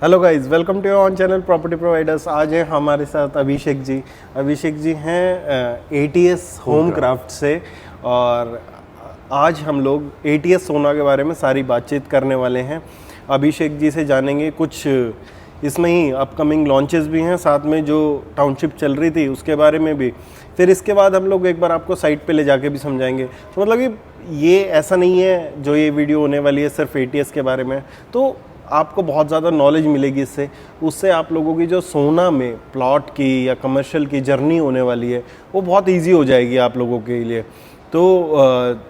Hello guys, welcome to your own channel property providers. आज है हमारे साथ अभिषेक जी। अभिषेक जी हैं एटीएस होम क्राफ्ट से, और आज हम लोग एटीएस सोना के बारे में सारी बातचीत करने वाले हैं। अभिषेक जी से जानेंगे कुछ इसमें ही अपकमिंग लॉन्चेस भी हैं, साथ में जो टाउनशिप चल रही थी उसके बारे में भी। फिर इसके बाद हम लोग एक बार आपको साइट पे ले जाके भी समझाएंगे। तो मतलब कि ये ऐसा नहीं है जो ये वीडियो होने वाली है सिर्फ एटीएस के बारे में, तो आपको बहुत ज़्यादा नॉलेज मिलेगी इससे। उससे आप लोगों की जो सोना में प्लॉट की या कमर्शियल की जर्नी होने वाली है वो बहुत इजी हो जाएगी आप लोगों के लिए। तो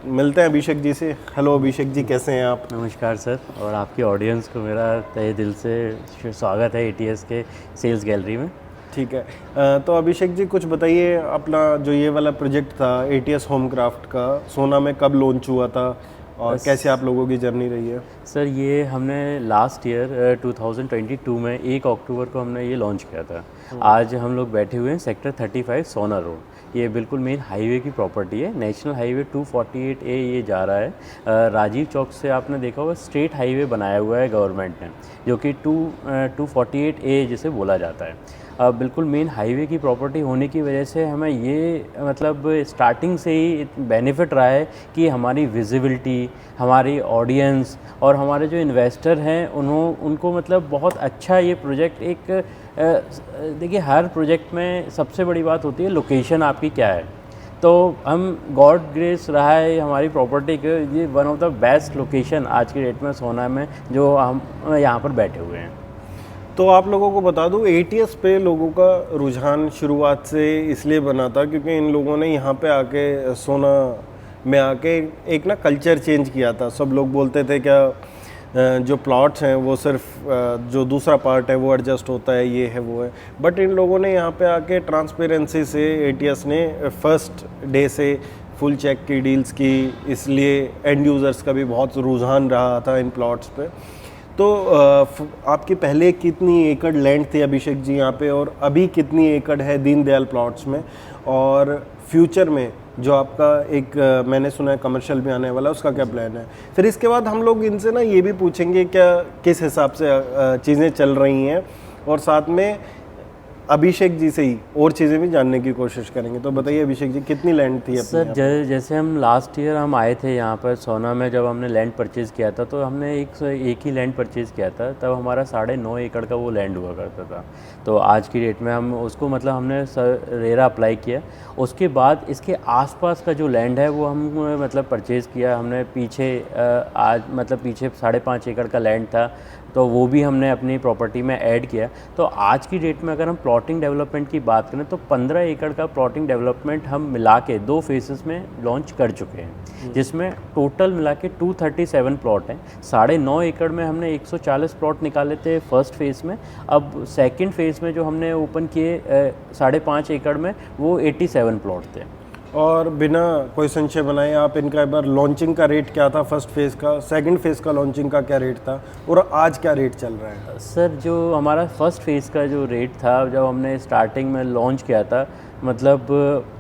मिलते हैं अभिषेक जी से। हेलो अभिषेक जी, कैसे हैं आप? नमस्कार सर, और आपकी ऑडियंस को मेरा तहे दिल से स्वागत है एटीएस के सेल्स गैलरी में। ठीक है, तो अभिषेक जी कुछ बताइए, अपना जो ये वाला प्रोजेक्ट था एटीएस होम क्राफ्ट का, सोना में कब लॉन्च हुआ था और कैसे आप लोगों की जर्नी रही है? सर ये हमने लास्ट ईयर 2022 में 1 अक्टूबर को हमने ये लॉन्च किया था। आज हम लोग बैठे हुए हैं सेक्टर 35 सोना रोड। ये बिल्कुल मेन हाईवे की प्रॉपर्टी है। नेशनल हाईवे 248A ये जा रहा है। राजीव चौक से आपने देखा होगा स्ट्रेट हाईवे बनाया हुआ है गवर्नमेंट ने, जो कि 248A जिसे बोला जाता है। बिल्कुल मेन हाईवे की प्रॉपर्टी होने की वजह से हमें ये मतलब स्टार्टिंग से ही बेनिफिट रहा है कि हमारी विजिबिलिटी, हमारी ऑडियंस और हमारे जो इन्वेस्टर हैं उनको मतलब बहुत अच्छा ये प्रोजेक्ट एक देखिए, हर प्रोजेक्ट में सबसे बड़ी बात होती है लोकेशन आपकी क्या है। तो हम गॉड ग्रेस रहा है हमारी प्रॉपर्टी के, ये one of the best location आज की डेट में सोना में जो हम यहाँ पर बैठे हुए हैं। तो आप लोगों को बता दूं, एटीएस पे लोगों का रुझान शुरुआत से इसलिए बना था क्योंकि इन लोगों ने यहाँ पे आके सोना में आके एक ना कल्चर चेंज किया था। सब लोग बोलते थे क्या जो प्लॉट्स हैं वो सिर्फ जो दूसरा पार्ट है वो एडजस्ट होता है, ये है वो है। बट इन लोगों ने यहाँ पे आके ट्रांसपेरेंसी से एटीएस ने फर्स्ट डे से फुल चेक की डील्स की, इसलिए एंड यूज़र्स का भी बहुत रुझान रहा था इन प्लॉट्स पे। तो आपकी पहले कितनी एकड़ लैंड थी अभिषेक जी यहाँ पे, और अभी कितनी एकड़ है दीनदयाल प्लॉट्स में, और फ्यूचर में जो आपका एक मैंने सुना है कमर्शियल भी आने वाला है, उसका क्या प्लान है? फिर इसके बाद हम लोग इनसे ना ये भी पूछेंगे क्या किस हिसाब से चीज़ें चल रही हैं, और साथ में अभिषेक जी से ही और चीज़ें भी जानने की कोशिश करेंगे। तो बताइए अभिषेक जी, कितनी लैंड थी अपनी? सर जैसे हम लास्ट ईयर हम आए थे यहाँ पर सोना में, जब हमने लैंड परचेज़ किया था तो हमने एक ही लैंड परचेज़ किया था। तब हमारा 9.5 एकड़ का वो लैंड हुआ करता था। तो आज की डेट में हम उसको मतलब हमने रेरा अप्लाई किया। उसके बाद इसके आसपास का जो लैंड है वो हम मतलब परचेज़ किया हमने। पीछे आज मतलब पीछे 5.5 एकड़ का लैंड था, तो वो भी हमने अपनी प्रॉपर्टी में ऐड किया। तो आज की डेट में अगर हम प्लॉटिंग डेवलपमेंट की बात करें तो 15 एकड़ का प्लॉटिंग डेवलपमेंट हम मिला के 2 फेसेस में लॉन्च कर चुके हैं, जिसमें टोटल मिला के 237 प्लॉट हैं। 9.5 एकड़ में हमने 140 प्लॉट निकाले थे फर्स्ट फेज़ में। अब सेकंड फेज़ में जो हमने ओपन किए 5.5 एकड़ में, वो 87 प्लॉट थे। और बिना कोई संशय बनाए आप इनका एक बार लॉन्चिंग का रेट क्या था फर्स्ट फेज़ का, सेकंड फेज़ का लॉन्चिंग का क्या रेट था, और आज क्या रेट चल रहा है? सर जो हमारा फर्स्ट फेज़ का जो रेट था जब हमने स्टार्टिंग में लॉन्च किया था, मतलब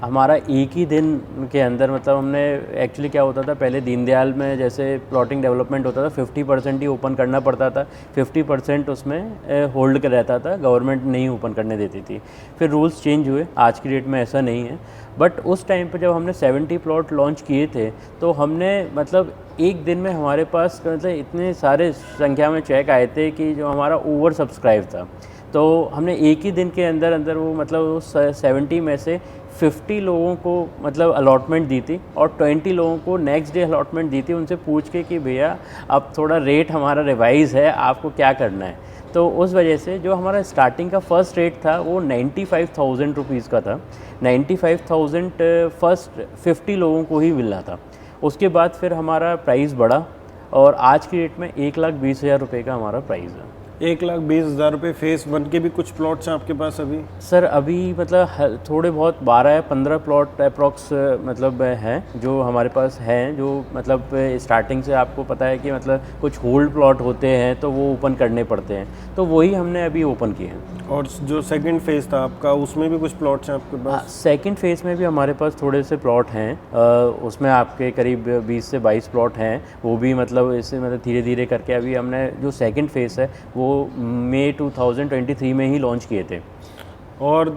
हमारा एक ही दिन के अंदर, मतलब हमने एक्चुअली क्या होता था पहले दीनदयाल में जैसे प्लॉटिंग डेवलपमेंट होता था 50% ही ओपन करना पड़ता था, 50% उसमें होल्ड कर रहता था, गवर्नमेंट नहीं ओपन करने देती थी। फिर रूल्स चेंज हुए, आज की डेट में ऐसा नहीं है। बट उस टाइम पे जब हमने 70 प्लॉट लॉन्च किए थे तो हमने मतलब एक दिन में हमारे पास मतलब इतने सारे संख्या में चेक आए थे कि जो हमारा ओवर सब्सक्राइब था। तो हमने एक ही दिन के अंदर अंदर वो मतलब 70 में से 50 लोगों को मतलब अलॉटमेंट दी थी, और 20 लोगों को नेक्स्ट डे अलॉटमेंट दी थी, उनसे पूछ के कि भैया अब थोड़ा रेट हमारा रिवाइज़ है, आपको क्या करना है। तो उस वजह से जो हमारा स्टार्टिंग का फर्स्ट रेट था वो 95,000 रुपीज़ का था। 95,000 फर्स्ट 50 लोगों को ही मिल रहा था। उसके बाद फिर हमारा प्राइस बढ़ा, और आज की डेट में 1,20,000 रुपये का हमारा प्राइस है। 1,20,000 रुपये फेस वन के भी कुछ प्लॉट्स हैं आपके पास अभी? सर अभी मतलब थोड़े बहुत 12 या 15 प्लॉट अप्रॉक्स मतलब हैं जो हमारे पास हैं, जो मतलब स्टार्टिंग से आपको पता है कि मतलब कुछ होल्ड प्लॉट होते हैं तो वो ओपन करने पड़ते हैं, तो वही हमने अभी ओपन किए हैं। और जो सेकंड फेज़ था आपका, उसमें भी कुछ प्लॉट्स हैं आपके पास? सेकंड फेज़ में भी हमारे पास थोड़े से प्लॉट हैं। उसमें आपके करीब 20 से 22 प्लॉट हैं। वो भी मतलब इससे मतलब धीरे धीरे करके अभी हमने जो सेकंड फेज़ है वो वो मई 2023 में ही लॉन्च किए थे। और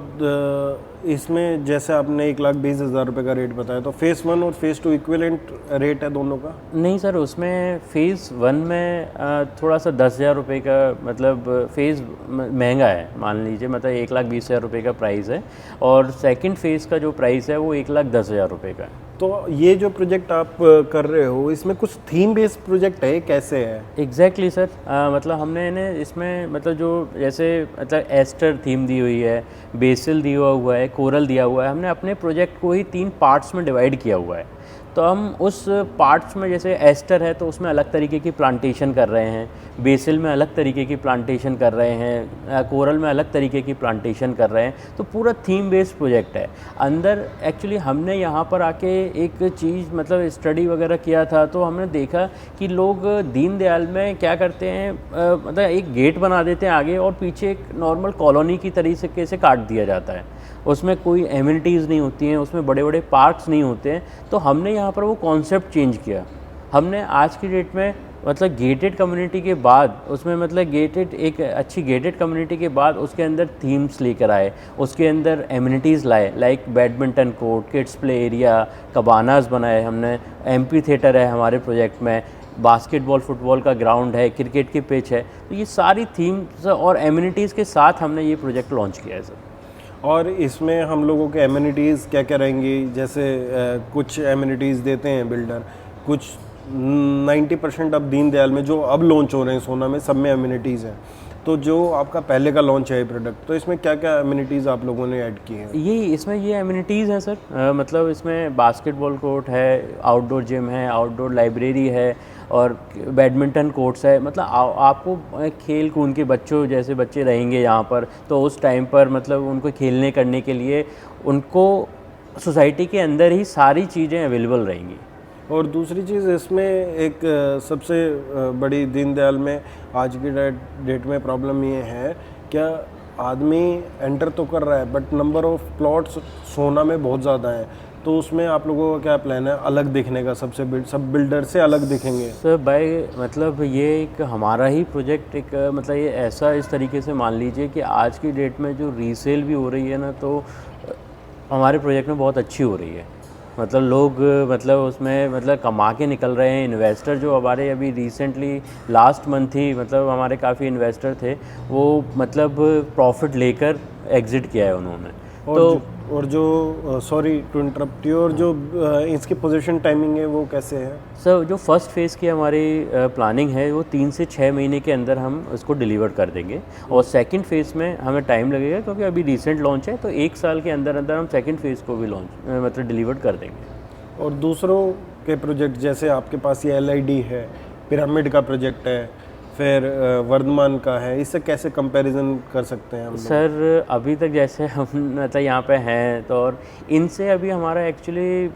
इसमें जैसे आपने 1,20,000 रुपये का रेट बताया, तो फेज़ 1 और फेज़ 2 इक्विवेलेंट रेट है दोनों का? नहीं सर, उसमें फ़ेज़ 1 में थोड़ा सा 10,000 रुपये का मतलब फ़ेज़ महंगा है, मान लीजिए, मतलब 1,20,000 रुपये का प्राइस है, और सेकंड फ़ेज़ का जो प्राइस है वो 1,10,000 रुपये का है। तो ये जो प्रोजेक्ट आप कर रहे हो, इसमें कुछ थीम बेस्ड प्रोजेक्ट है, कैसे है? एग्जैक्टली सर, मतलब हमने ना इसमें मतलब जो जैसे मतलब एस्टर थीम दी हुई है, बेसिल दिया हुआ है, कोरल दिया हुआ है, हमने अपने प्रोजेक्ट को ही 3 पार्ट्स में डिवाइड किया हुआ है। तो हम उस पार्ट्स में, जैसे एस्टर है तो उसमें अलग तरीके की प्लांटेशन कर रहे हैं, बेसिल में अलग तरीके की प्लांटेशन कर रहे हैं, कोरल में अलग तरीके की प्लांटेशन कर रहे हैं। तो पूरा थीम बेस्ड प्रोजेक्ट है। अंदर एक्चुअली हमने यहाँ पर आके एक चीज़ मतलब स्टडी वगैरह किया था, तो हमने देखा कि लोग दीनदयाल में क्या करते हैं, मतलब एक गेट बना देते हैं आगे, और पीछे एक नॉर्मल कॉलोनी की तरीके से काट दिया जाता है। उसमें कोई एमिनिटीज़ नहीं होती हैं, उसमें बड़े बड़े पार्क्स नहीं होते हैं। तो हमने यहाँ पर वो कॉन्सेप्ट चेंज किया। हमने आज की डेट में मतलब गेटेड कम्युनिटी के बाद उसमें मतलब एक अच्छी गेटेड कम्युनिटी के बाद उसके अंदर थीम्स लेकर आए, उसके अंदर एमिनिटीज़ लाए, like badminton court, kids play area, cabanas बनाए हमने, एम्पी थिएटर है हमारे प्रोजेक्ट में, बास्केटबॉल फुटबॉल का ग्राउंड है, क्रिकेट की पिच है। तो ये सारी थीम्स और एमिनिटीज़ के साथ हमने ये प्रोजेक्ट लॉन्च किया है सर। और इसमें हम लोगों के एमिनिटीज़ क्या क्या रहेंगी? जैसे कुछ एमिनिटीज़ देते हैं बिल्डर, कुछ 90% अब दीनदयाल में जो अब लॉन्च हो रहे हैं सोना में, सब में एमिनिटीज़ हैं। तो जो आपका पहले का लॉन्च है ये प्रोडक्ट, तो इसमें क्या क्या एमिनिटीज़ आप लोगों ने ऐड की हैं? ये एमिनिटीज़ हैं सर, मतलब इसमें बास्केटबॉल कोर्ट है, आउटडोर जिम है, आउटडोर लाइब्रेरी है, और बैडमिंटन कोर्ट्स है। मतलब आपको खेल कूद के जैसे बच्चे रहेंगे यहाँ पर, तो उस टाइम पर मतलब उनको खेलने करने के लिए उनको सोसाइटी के अंदर ही सारी चीज़ें अवेलेबल रहेंगी। और दूसरी चीज़ इसमें एक सबसे बड़ी दीनदयाल में आज की डेट में प्रॉब्लम ये है, क्या आदमी एंटर तो कर रहा है बट नंबर ऑफ प्लॉट्स सोना में बहुत ज़्यादा है। तो उसमें आप लोगों का क्या प्लान है अलग दिखने का? सब बिल्डर से अलग दिखेंगे सर भाई, मतलब ये एक हमारा ही प्रोजेक्ट, एक मतलब ये ऐसा इस तरीके से मान लीजिए कि आज की डेट में जो रीसेल भी हो रही है ना, तो हमारे प्रोजेक्ट में बहुत अच्छी हो रही है। मतलब लोग मतलब उसमें मतलब कमा के निकल रहे हैं। इन्वेस्टर जो हमारे अभी रिसेंटली लास्ट मंथ ही मतलब हमारे काफ़ी इन्वेस्टर थे, वो मतलब प्रॉफिट लेकर एग्ज़िट किया है उन्होंने। और जो सॉरी टू इंटरप्ट यू, और जो इसकी पोजीशन टाइमिंग है वो कैसे है? सर, जो फर्स्ट फेज़ की हमारी प्लानिंग है वो 3 से 6 महीने के अंदर हम उसको डिलीवर कर देंगे, और सेकंड फेज़ में हमें टाइम लगेगा क्योंकि अभी रिसेंट लॉन्च है, तो 1 साल के अंदर अंदर हम सेकंड फेज़ को भी लॉन्च मतलब डिलीवर कर देंगे। और दूसरों के प्रोजेक्ट जैसे आपके पास ये LID है, पिरामिड का प्रोजेक्ट है, फिर वर्धमान का है, इससे कैसे कंपैरिजन कर सकते हैं हम लोग? सर, अभी तक जैसे हम मतलब यहाँ पे हैं, तो और इनसे अभी हमारा एक्चुअली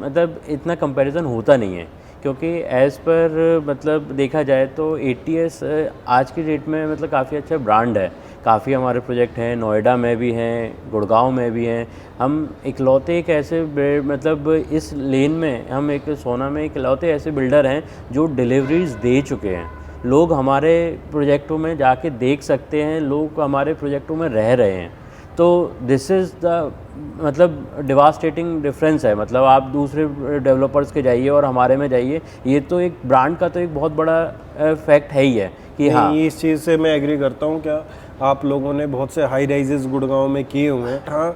मतलब इतना कंपैरिजन होता नहीं है, क्योंकि एज़ पर मतलब देखा जाए तो ATS आज की डेट में मतलब काफ़ी अच्छा ब्रांड है। काफ़ी हमारे प्रोजेक्ट हैं, नोएडा में भी हैं, गुड़गांव में भी हैं। हम इकलौते एक ऐसे मतलब इस लेन में हम एक सोना में इकलौते ऐसे बिल्डर हैं जो डिलीवरीज दे चुके हैं। लोग हमारे प्रोजेक्टों में जाके देख सकते हैं, लोग हमारे प्रोजेक्टों में रह रहे हैं। तो दिस इज़ द मतलब डिवास्टेटिंग डिफरेंस है। मतलब आप दूसरे डेवलपर्स के जाइए और हमारे में जाइए, ये तो एक ब्रांड का तो एक बहुत बड़ा फैक्ट है ही है कि हाँ, इस चीज़ से मैं एग्री करता हूँ। क्या आप लोगों ने बहुत से हाई राइजेस गुड़गांव में किए हुए हैं। हाँ,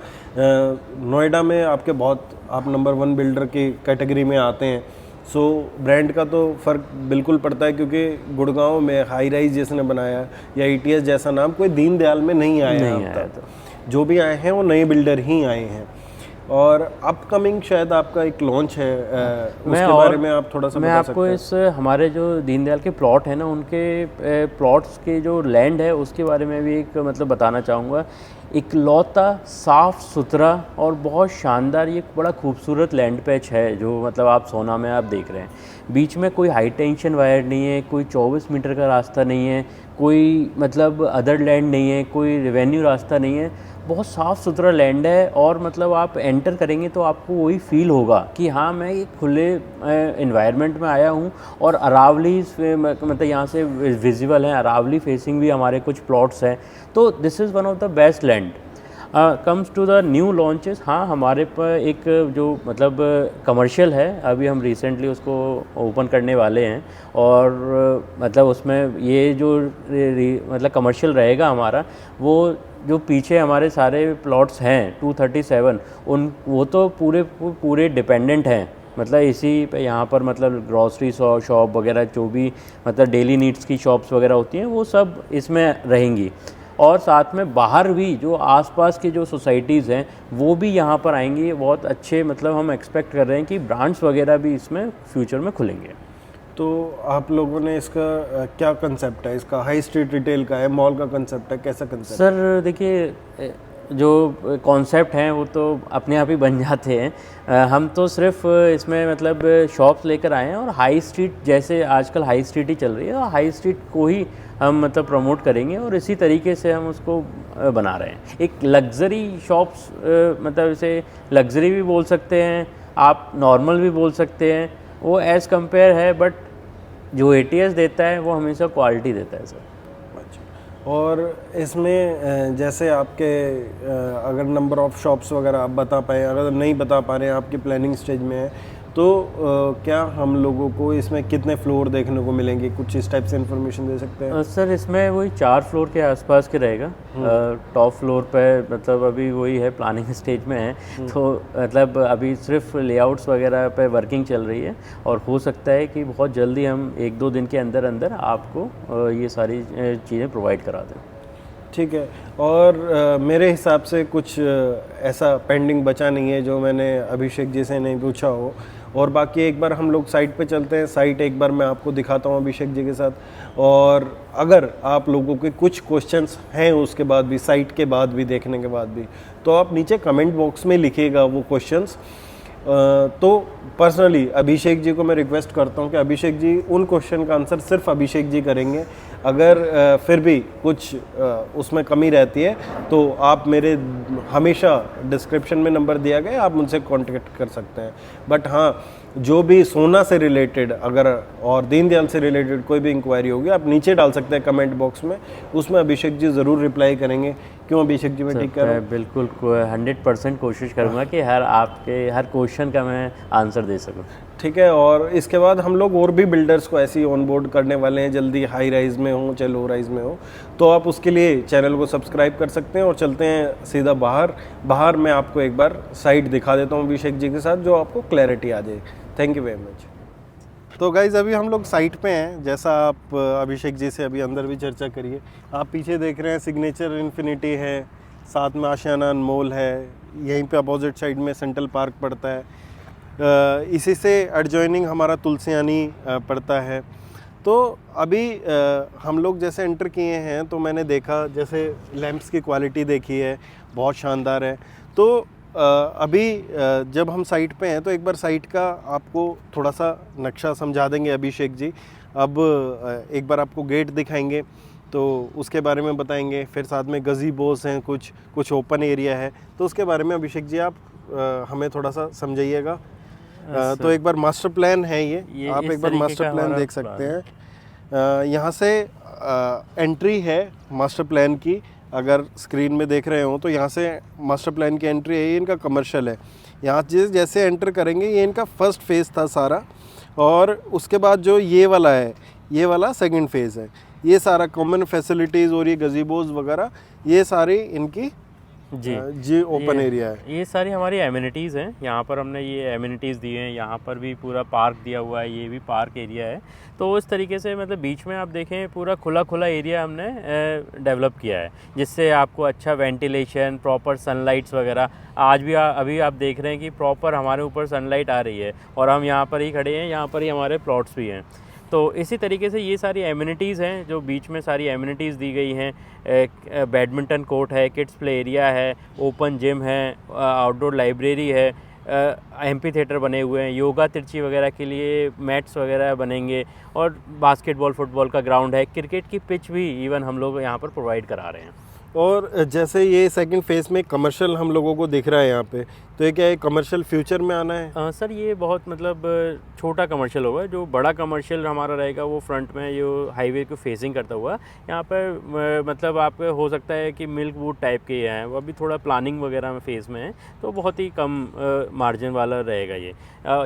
नोएडा में आपके बहुत आप नंबर 1 बिल्डर की कैटेगरी में आते हैं। सो ब्रांड का तो फ़र्क बिल्कुल पड़ता है, क्योंकि गुड़गांव में हाई राइज जिसने बनाया या ETS जैसा नाम कोई दीनदयाल में नहीं आया है। तो जो भी आए हैं वो नए बिल्डर ही आए हैं। और अपकमिंग शायद आपका एक लॉन्च है, उसके बारे में आप थोड़ा सा मैं बता आपको सकते हैं? इस हमारे जो दीनदयाल के प्लॉट है ना, उनके प्लॉट्स के जो लैंड है उसके बारे में भी एक मतलब बताना चाहूँगा। इकलौता साफ़ सुथरा और बहुत शानदार ये बड़ा खूबसूरत लैंड पैच है जो मतलब आप सोना में आप देख रहे हैं। बीच में कोई हाई टेंशन वायर नहीं है, कोई 24 मीटर का रास्ता नहीं है, कोई मतलब अदर लैंड नहीं है, कोई रेवेन्यू रास्ता नहीं है। बहुत साफ़ सुथरा लैंड है, और मतलब आप एंटर करेंगे तो आपको वही फील होगा कि हाँ मैं एक खुले इन्वायरमेंट में आया हूँ। और अरावली मतलब यहाँ से विजिबल है, अरावली फेसिंग भी हमारे कुछ प्लॉट्स हैं, तो this is one of the best land. Comes to the new launches, हाँ हमारे पर एक जो मतलब कमर्शियल है, अभी हम रिसेंटली उसको ओपन करने वाले हैं, और मतलब उसमें ये जो मतलब कमर्शियल रहेगा हमारा, वो जो पीछे हमारे सारे प्लॉट्स हैं 237, उन वो तो पूरे डिपेंडेंट हैं, मतलब इसी पे यहाँ पर मतलब ग्रॉसरी शॉप वगैरह जो भी मतलब डेली नीड्स की शॉप्स वगैरह होती हैं वो सब इसमें रहेंगी। और साथ में बाहर भी जो आसपास की जो सोसाइटीज़ हैं वो भी यहाँ पर आएंगी, बहुत अच्छे मतलब हम एक्सपेक्ट कर रहे हैं कि ब्रांड्स वगैरह भी इसमें फ्यूचर में खुलेंगे। तो आप लोगों ने इसका क्या कंसेप्ट है, इसका हाई स्ट्रीट रिटेल का है, मॉल का कंसेप्ट है, कैसा कंसेप्ट? सर देखिए, जो कॉन्सेप्ट हैं वो तो अपने आप ही बन जाते हैं, हम तो सिर्फ इसमें मतलब शॉप्स लेकर आए हैं, और हाई स्ट्रीट जैसे आजकल हाई स्ट्रीट ही चल रही है, और हाई स्ट्रीट को ही हम मतलब प्रमोट करेंगे, और इसी तरीके से हम उसको बना रहे हैं। एक लग्जरी शॉप्स, मतलब इसे लग्जरी भी बोल सकते हैं आप, नॉर्मल भी बोल सकते हैं, वो एज़ कंपेयर है, बट जो ATS देता है वो हमेशा क्वालिटी देता है सर। और इसमें जैसे आपके अगर नंबर ऑफ़ शॉप्स वगैरह आप बता पाएँ, अगर नहीं बता पा रहे हैं, आपकी प्लानिंग स्टेज में है, तो क्या हम लोगों को इसमें कितने फ्लोर देखने को मिलेंगे, कुछ इस टाइप से इन्फॉर्मेशन दे सकते हैं? सर इसमें वही 4 फ्लोर के आसपास के रहेगा। टॉप फ्लोर पे मतलब अभी वही है, प्लानिंग स्टेज में है, तो मतलब अभी सिर्फ लेआउट्स वगैरह पे वर्किंग चल रही है, और हो सकता है कि बहुत जल्दी हम 1-2 दिन के अंदर अंदर आपको ये सारी चीज़ें प्रोवाइड करा दें। ठीक है। और मेरे हिसाब से कुछ ऐसा पेंडिंग बचा नहीं है जो मैंने अभिषेक जी से नहीं पूछा हो। और बाकी एक बार हम लोग साइट पे चलते हैं, साइट एक बार मैं आपको दिखाता हूँ अभिषेक जी के साथ। और अगर आप लोगों के कुछ क्वेश्चंस हैं उसके बाद भी, साइट के बाद भी, देखने के बाद भी, तो आप नीचे कमेंट बॉक्स में लिखिएगा वो क्वेश्चंस। तो पर्सनली अभिषेक जी को मैं रिक्वेस्ट करता हूं कि अभिषेक जी उन क्वेश्चन का आंसर सिर्फ अभिषेक जी करेंगे। अगर फिर भी कुछ उसमें कमी रहती है तो आप मेरे हमेशा डिस्क्रिप्शन में नंबर दिया गया, आप मुझसे कांटेक्ट कर सकते हैं। बट हाँ, जो भी सोना से रिलेटेड अगर और दीनदयाल से रिलेटेड कोई भी इंक्वायरी होगी, आप नीचे डाल सकते हैं कमेंट बॉक्स में, उसमें अभिषेक जी ज़रूर रिप्लाई करेंगे। क्यों अभिषेक जी, मैं ठीक कर रहा हूँ? बिल्कुल 100% कोशिश करूँगा कि आपके हर क्वेश्चन का मैं आंसर दे सकूँ। ठीक है। और इसके बाद हम लोग और भी बिल्डर्स को ऐसे ही ऑन बोर्ड करने वाले हैं जल्दी, हाई राइज में हो चाहे लो राइज में हो, तो आप उसके लिए चैनल को सब्सक्राइब कर सकते हैं। और चलते हैं सीधा बाहर मैं आपको एक बार साइट दिखा देता हूँ अभिषेक जी के साथ, जो आपको क्लैरिटी आ जाए। Thank you very much. तो गाइज़ अभी हम लोग साइट पे हैं, जैसा आप अभिषेक जी से अभी अंदर भी चर्चा करिए। आप पीछे देख रहे हैं सिग्नेचर इन्फिनिटी है, साथ में आशियाना अनमोल है, यहीं पे अपोजिट साइड में सेंट्रल पार्क पड़ता है, इसी से एडजॉइनिंग हमारा तुलसियानी पड़ता है। तो अभी हम लोग जैसे एंटर किए हैं तो मैंने देखा, जैसे लैंप्स की क्वालिटी देखी है, बहुत शानदार है। तो अभी जब हम साइट पे हैं तो एक बार साइट का आपको थोड़ा सा नक्शा समझा देंगे अभिषेक जी। अब एक बार आपको गेट दिखाएंगे तो उसके बारे में बताएंगे, फिर साथ में गज़ीबोस हैं, कुछ ओपन एरिया है, तो उसके बारे में अभिषेक जी आप हमें थोड़ा सा समझाइएगा। तो एक बार मास्टर प्लान है ये आप एक बार मास्टर प्लान देख सकते हैं। यहाँ से एंट्री है मास्टर प्लान की, अगर स्क्रीन में देख रहे हो तो यहाँ से मास्टर प्लान की एंट्री है। ये इनका कमर्शियल है। यहाँ जैसे एंटर करेंगे, ये इनका फर्स्ट फेज़ था सारा, और उसके बाद जो ये वाला है, ये वाला सेकंड फेज़ है। ये सारा कॉमन फैसिलिटीज़ और ये गज़ीबोज़ वगैरह, ये सारी इनकी जी ओपन एरिया है। ये सारी हमारी एमिनिटीज़ हैं। यहाँ पर हमने ये एमिनिटीज़ दिए हैं, यहाँ पर भी पूरा पार्क दिया हुआ है, ये भी पार्क एरिया है। तो इस तरीके से मतलब बीच में आप देखें पूरा खुला एरिया हमने डेवलप किया है, जिससे आपको अच्छा वेंटिलेशन, प्रॉपर सनलाइट्स वगैरह, आज भी अभी आप देख रहे हैं कि प्रॉपर हमारे ऊपर सनलाइट आ रही है, और हम यहाँ पर ही खड़े हैं, यहाँ पर ही हमारे प्लॉट्स भी हैं। तो इसी तरीके से ये सारी एमिनिटीज़ हैं जो बीच में सारी एमिनिटीज़ दी गई हैं। बैडमिंटन कोर्ट है, किड्स प्ले एरिया है, ओपन जिम है, आउटडोर लाइब्रेरी है, एम्पी थिएटर बने हुए हैं, योगा तिरछी वगैरह के लिए मैट्स वगैरह बनेंगे, और बास्केटबॉल फुटबॉल का ग्राउंड है, क्रिकेट की पिच भी इवन हम लोग यहाँ पर प्रोवाइड करा रहे हैं। और जैसे ये सेकंड फेज में कमर्शियल हम लोगों को दिख रहा है यहाँ पे, तो ये क्या है, कमर्शियल फ्यूचर में आना है? सर ये बहुत मतलब छोटा कमर्शियल होगा। जो बड़ा कमर्शियल हमारा रहेगा वो फ्रंट में जो हाईवे को फेसिंग करता हुआ यहाँ पर मतलब आप हो सकता है कि मिल्क वुड टाइप के हैं, वो अभी थोड़ा प्लानिंग वगैरह में फेज़ में है, तो बहुत ही कम मार्जिन वाला रहेगा ये।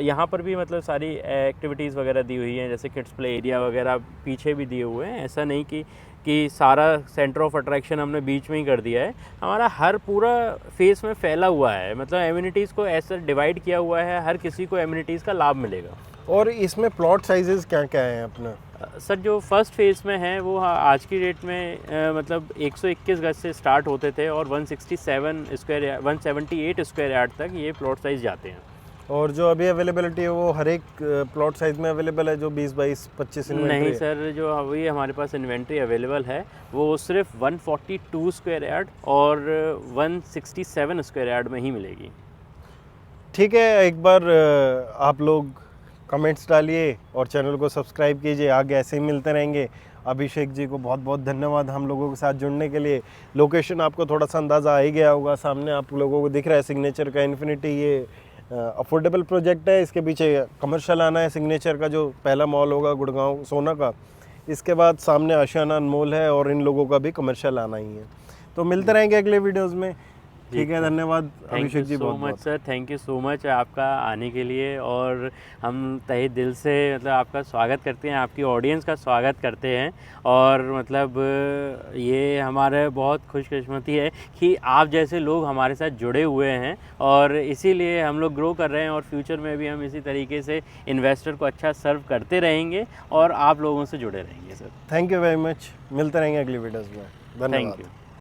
यहाँ पर भी मतलब सारी एक्टिविटीज़ वगैरह दी हुई हैं, जैसे किड्स प्ले एरिया वगैरह पीछे भी दिए हुए हैं। ऐसा नहीं कि सारा सेंटर ऑफ अट्रैक्शन हमने बीच में ही कर दिया है, हमारा हर पूरा फेस में फैला हुआ है, मतलब एमिनिटीज़ को ऐसा डिवाइड किया हुआ है, हर किसी को एमिनिटीज़ का लाभ मिलेगा। और इसमें प्लॉट साइजेस क्या क्या हैं अपना? सर जो फर्स्ट फेज़ में है वो आज की डेट में मतलब 121 गज से स्टार्ट होते थे और 178 स्क्वायर यार्ड तक ये प्लॉट साइज़ जाते हैं। और जो अभी अवेलेबिलिटी है वो हर एक प्लॉट साइज में अवेलेबल है, जो 20 22 25 इन्वेंट्री? नहीं सर, जो अभी हमारे पास इन्वेंट्री अवेलेबल है वो सिर्फ 142 स्क्वायर यार्ड और 167 स्क्वायर यार्ड में ही मिलेगी। ठीक है, एक बार आप लोग कमेंट्स डालिए और चैनल को सब्सक्राइब कीजिए, आगे ऐसे ही मिलते रहेंगे। अभिषेक जी को बहुत बहुत धन्यवाद हम लोगों के साथ जुड़ने के लिए। लोकेशन आपको थोड़ा सा अंदाज़ा आ ही गया होगा, सामने आप लोगों को दिख रहा है सिग्नेचर का इन्फिनिटी। ये अफोर्डेबल प्रोजेक्ट है, इसके पीछे कमर्शियल आना है, सिग्नेचर का जो पहला मॉल होगा गुड़गांव सोना का, इसके बाद सामने आशियाना अनमोल है और इन लोगों का भी कमर्शियल आना ही है। तो मिलते रहेंगे अगले वीडियोज़ में। ठीक है, धन्यवाद अभिषेक जी, बहुत much sir, thank you so much आपका आने के लिए। और हम तहे दिल से मतलब आपका स्वागत करते हैं, आपकी ऑडियंस का स्वागत करते हैं। और मतलब ये हमारे बहुत खुशकिस्मती है कि आप जैसे लोग हमारे साथ जुड़े हुए हैं और इसीलिए हम लोग ग्रो कर रहे हैं और फ्यूचर में भी हम इसी तरीके से इन्वेस्टर को अच्छा सर्व करते रहेंगे और आप लोगों से जुड़े रहेंगे sir. Thank you very much, मिलते रहेंगे अगली वीडियोज़ में। धन्यवाद। Thank you.